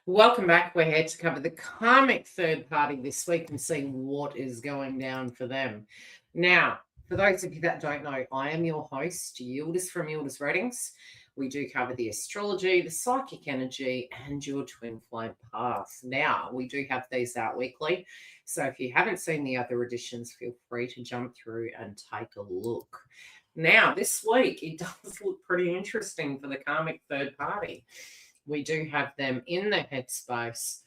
Welcome back. We're here to cover the karmic third party this week and see what is going down for them. Now, for those of you that don't know, I am your host, Yildiz from Yildiz Readings. We do cover the astrology, the psychic energy, and your twin flame path. Now, we do have these out weekly. So if you haven't seen the other editions, feel free to jump through and take a look. Now, this week, it does look pretty interesting for the karmic third party. We do have them in their headspace,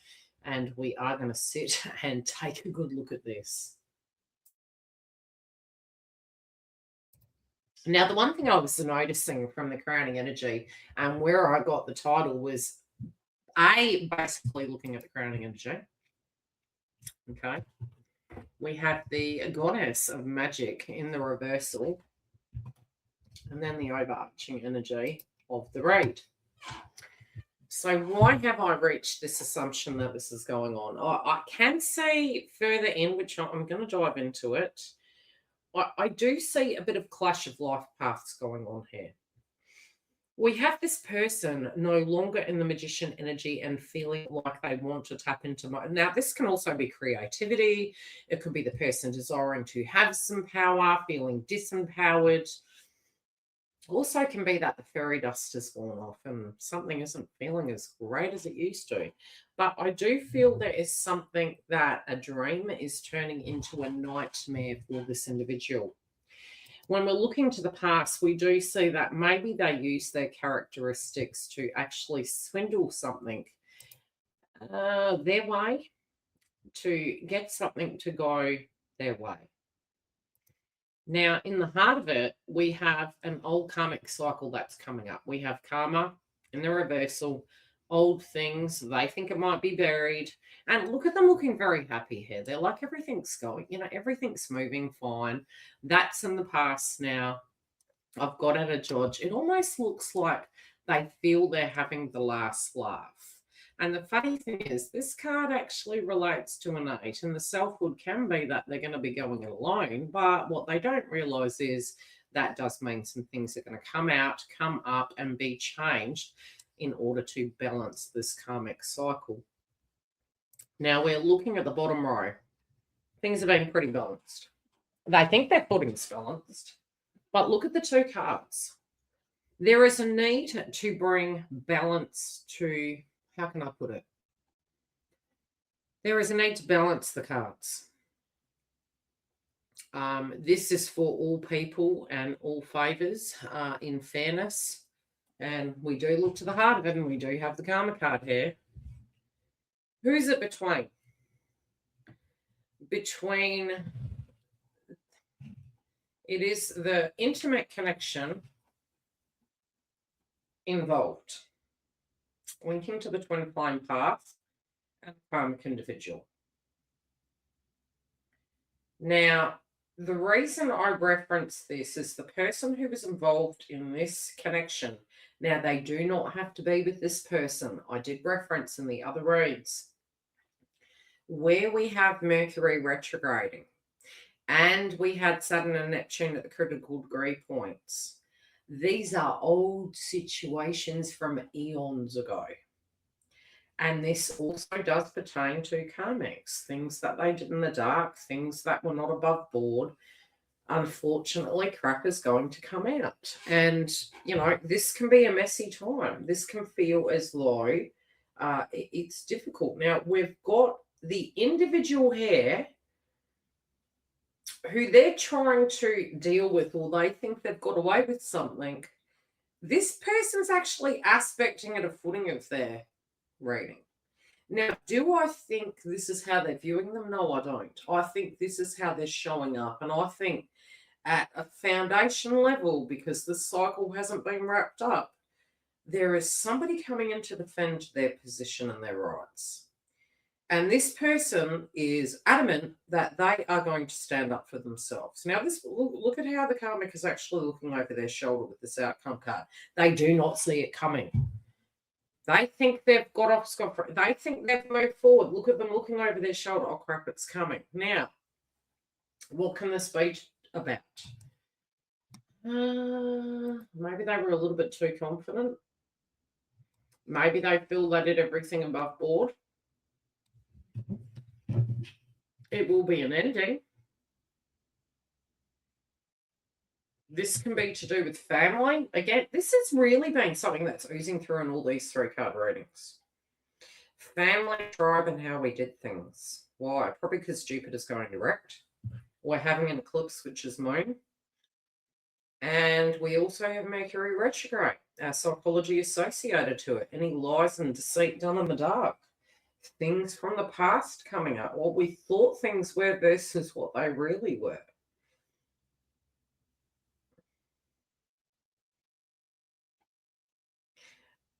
and we are going to sit and take a good look at this. Now, the one thing I was noticing from the crowning energy and where I got the title was basically looking at the crowning energy. Okay. We have the goddess of magic in the reversal, and then the overarching energy of the read. So why have I reached this assumption that this is going on? I can say further in, which I'm going to dive into it, I do see a bit of clash of life paths going on here. We have this person no longer in the magician energy and feeling like they want to tap into now this can also be creativity. It could be the person desiring to have some power, feeling disempowered. Also can be that the fairy dust has gone off and something isn't feeling as great as it used to. But I do feel there is something that a dream is turning into a nightmare for this individual. When we're looking to the past, we do see that maybe they use their characteristics to actually swindle something their way, to get something to go their way. Now, in the heart of it, we have an old karmic cycle that's coming up. We have karma in the reversal, old things. They think it might be buried. And look at them looking very happy here. They're like, everything's going, everything's moving fine. That's in the past now. I've got at a judge. It almost looks like they feel they're having the last laugh. And the funny thing is, this card actually relates to an 8, and the selfhood can be that they're going to be going it alone. But what they don't realize is that does mean some things are going to come out, come up, and be changed in order to balance this karmic cycle. Now we're looking at the bottom row. Things have been pretty balanced. They think their footing's balanced, but look at the 2 cards. There is a need to bring balance to, how can I put it? There is a need to balance the cards. This is for all people and all favors in fairness. And we do look to the heart of it, and we do have the karma card here. Who is it between? It is the intimate connection involved, linking to the twin flame path and the karmic individual. Now, the reason I reference this is the person who was involved in this connection. Now, they do not have to be with this person. I did reference in the other reads where we have Mercury retrograding and we had Saturn and Neptune at the critical degree points. These are old situations from eons ago. And this also does pertain to karmics, things that they did in the dark, things that were not above board. Unfortunately, crap is going to come out. And, this can be a messy time. This can feel as though it's difficult. Now, we've got the individual here who they're trying to deal with, or they think they've got away with something. This person's actually aspecting at a footing of their reading. Now, do I think this is how they're viewing them? No, I don't. I think this is how they're showing up. And I think at a foundation level, because the cycle hasn't been wrapped up, there is somebody coming in to defend their position and their rights. And this person is adamant that they are going to stand up for themselves. Now, look at how the karmic is actually looking over their shoulder with this outcome card. They do not see it coming. They think they've got off scot-free. They think they've moved forward. Look at them looking over their shoulder. Oh, crap, it's coming. Now, what can this be about? Maybe they were a little bit too confident. Maybe they feel they did everything above board. It will be an ending. This can be to do with family. Again, this has really been something that's oozing through in all these 3 card readings. Family, tribe, and how we did things. Why? Probably because Jupiter's going direct. We're having an eclipse, which is moon. And we also have Mercury retrograde. Our psychology associated to it. Any lies and deceit done in the dark. Things from the past coming up. What we thought things were versus what they really were.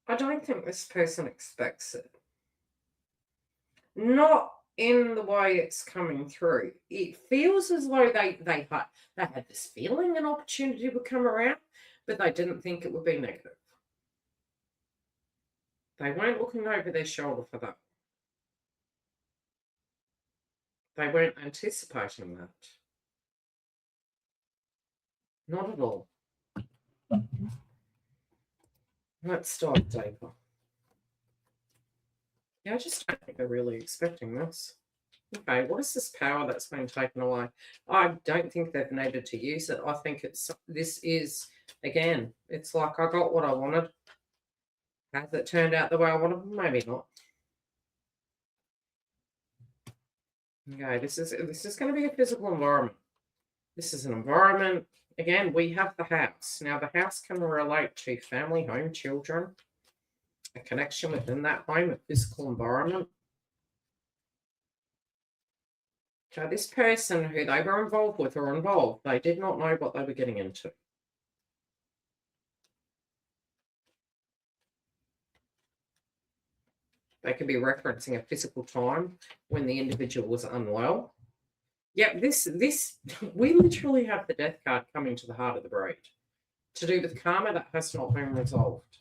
I don't think this person expects it. Not in the way it's coming through. It feels as though they had this feeling an opportunity would come around, but they didn't think it would be negative. They weren't looking over their shoulder for that. They weren't anticipating that. Not at all. Let's dive deeper. Yeah, I just don't think they're really expecting this. Okay, what is this power that's been taken away? I don't think they've needed to use it. I think this is, again, it's like I got what I wanted. Has it turned out the way I wanted? Maybe not. Okay, this is going to be a physical environment. This is an environment. Again, we have the house. Now, the house can relate to family, home, children, a connection within that home, a physical environment. So this person who they were involved with or involved, they did not know what they were getting into. They could be referencing a physical time when the individual was unwell. Yep, we literally have the death card coming to the heart of the breed. To do with karma that has not been resolved.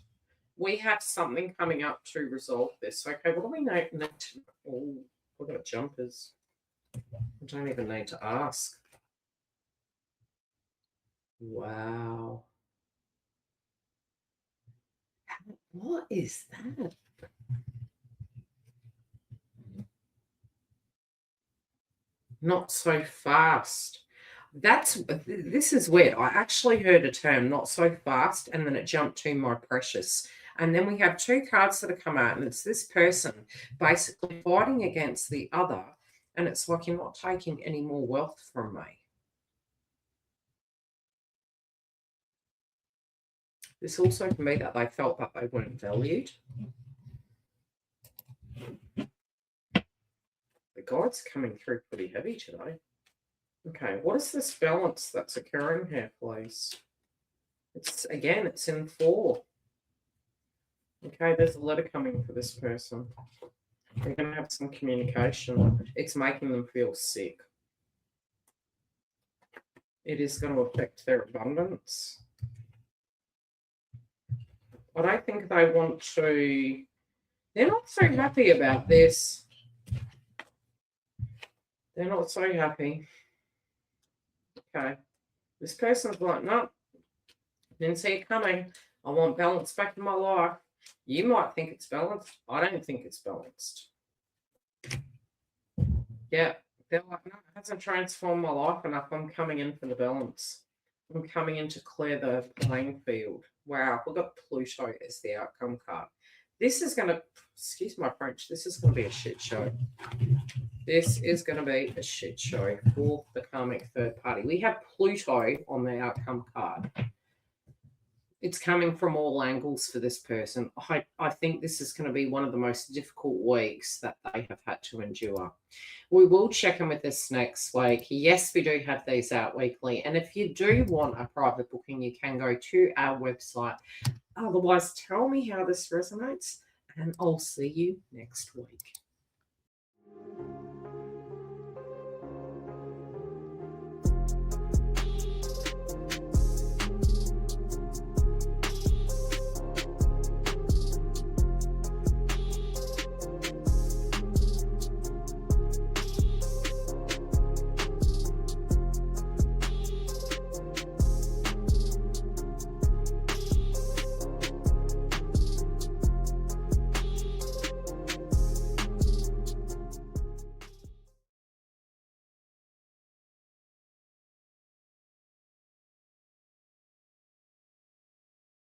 We have something coming up to resolve this. Okay, what do we need to... Oh, we've got jumpers. I don't even need to ask. Wow. What is that? Not so fast. This is weird. I actually heard a term, not so fast, and then it jumped to my precious. And then we have 2 cards that have come out, and it's this person basically fighting against the other. And it's like, you're not taking any more wealth from me. This also can be that they felt that they weren't valued. The guide's coming through pretty heavy today. Okay, what is this balance that's occurring here, please? It's in 4. Okay, there's a letter coming for this person. They're going to have some communication. It's making them feel sick. It is going to affect their abundance. I don't think they want to... They're not so happy about this. They're not so happy. Okay. This person's like, no, didn't see it coming. I want balance back in my life. You might think it's balanced. I don't think it's balanced. Yeah, they're like, no, it hasn't transformed my life enough. I'm coming in for the balance. I'm coming in to clear the playing field. Wow, we've got Pluto as the outcome card. This is going to, excuse my French, this is going to be a shit show. This is going to be a shit show for the karmic third party. We have Pluto on the outcome card. It's coming from all angles for this person. I think this is going to be one of the most difficult weeks that they have had to endure. We will check in with this next week. Yes, we do have these out weekly. And if you do want a private booking, you can go to our website. Otherwise, tell me how this resonates, and I'll see you next week.